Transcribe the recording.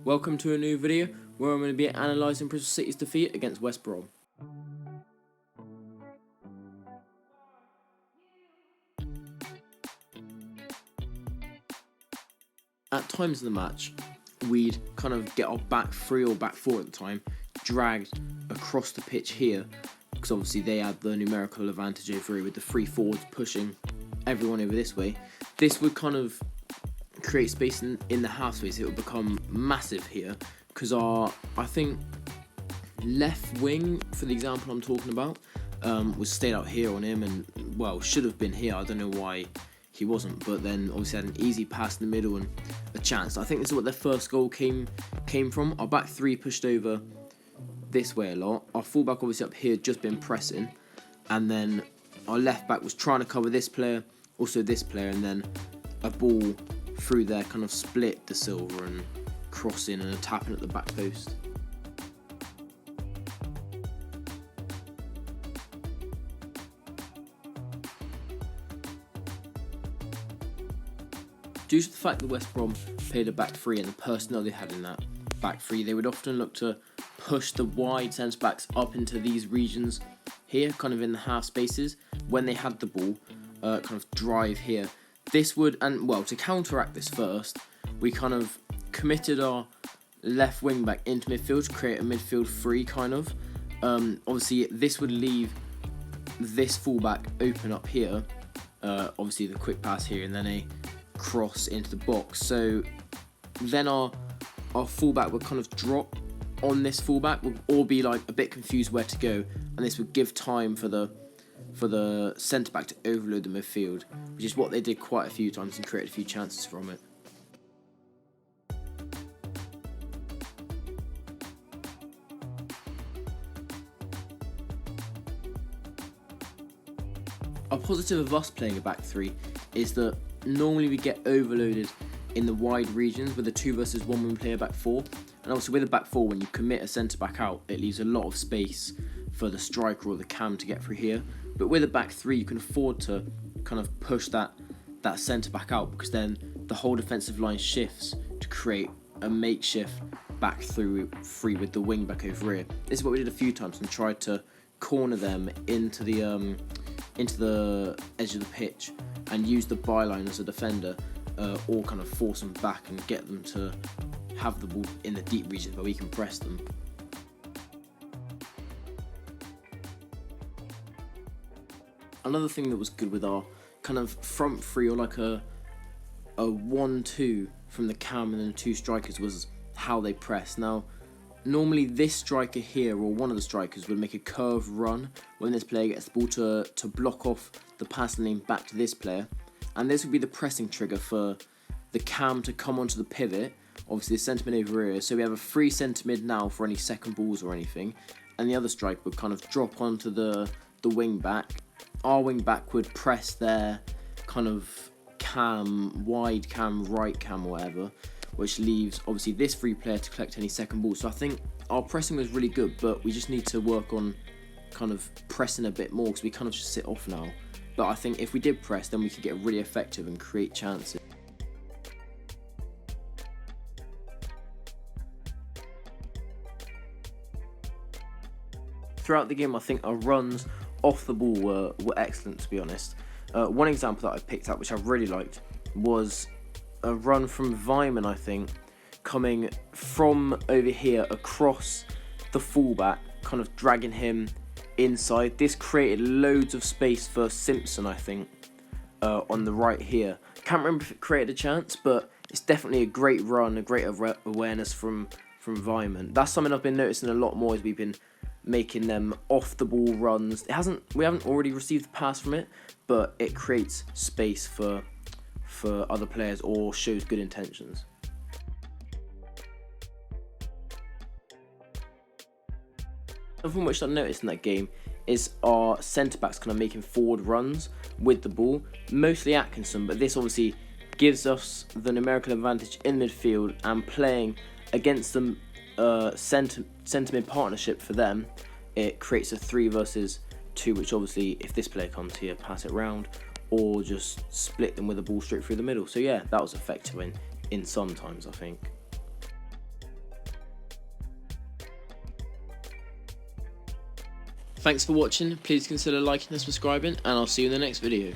Welcome to a new video where I'm going to be analysing Bristol City's defeat against West Brom. At times in the match, we'd kind of get our back three or back four at the time dragged across the pitch here, because obviously they had the numerical advantage over here with the three forwards pushing everyone over this way. This would kind of create space in the half space. It would become massive here because I think left wing, for the example I'm talking about, was stayed out here on him and, well, should have been here. I don't know why he wasn't, but then obviously had an easy pass in the middle and a chance. I think this is what their first goal came from. Our back three pushed over this way a lot. Our fullback obviously up here just been pressing, and then our left back was trying to cover this player, also this player, and then a ball through there kind of split the Silver and crossing and a tapping at the back post. Due to the fact that West Brom played a back three and the personnel they had in that back three, they would often look to push the wide centre backs up into these regions here, kind of in the half spaces, when they had the ball, kind of drive here. This would, and well, to counteract this first, we kind of committed our left wing back into midfield to create a midfield three kind of. Obviously, this would leave this fullback open up here. Obviously, the quick pass here and then a cross into the box. So then our fullback would kind of drop on this fullback, would all be like a bit confused where to go, and this would give time for the centre back to overload the midfield, which is what they did quite a few times and created a few chances from it. A positive of us playing a back three is that normally we get overloaded in the wide regions with a 2 versus 1 when we play a back four, and also with a back four, when you commit a centre back out, it leaves a lot of space for the striker or the cam to get through here. But with a back three, you can afford to kind of push that centre back out, because then the whole defensive line shifts to create a makeshift back through free with the wing back over here. This is what we did a few times and tried to corner them into the edge of the pitch and use the byline as a defender, or kind of force them back and get them to have the ball in the deep regions where we can press them. Another thing that was good with our kind of front three, or like a 1-2 from the cam and then 2 strikers, was how they press. Now, normally this striker here, or one of the strikers, would make a curve run when this player gets the ball to block off the passing lane back to this player, and this would be the pressing trigger for the cam to come onto the pivot. Obviously the centre mid over here, so we have a free centre mid now for any second balls or anything, and the other striker would kind of drop onto the wing back. Our wing back would press their kind of cam, wide cam, right cam, or whatever, which leaves obviously this free player to collect any second ball. So I think our pressing was really good, but we just need to work on kind of pressing a bit more, because we kind of just sit off now. But I think if we did press, then we could get really effective and create chances. Throughout the game, I think our runs off the ball were excellent, to be honest. One example that I picked up, which I really liked, was a run from Vyman, I think, coming from over here across the fullback, kind of dragging him inside. This created loads of space for Simpson, I think, on the right here. Can't remember if it created a chance, but it's definitely a great run, a great awareness from Vyman. That's something I've been noticing a lot more as we've been making them off the ball runs. We haven't already received the pass from it, but it creates space for other players or shows good intentions. Something which I noticed in that game is our centre backs kind of making forward runs with the ball, mostly Atkinson, but this obviously gives us the numerical advantage in midfield, and playing against them centre mid partnership for them, it creates a 3 versus 2, which obviously if this player comes here, pass it round, or just split them with a ball straight through the middle. So yeah, that was effective in some times, I think. Thanks for watching, please consider liking and subscribing, and I'll see you in the next video.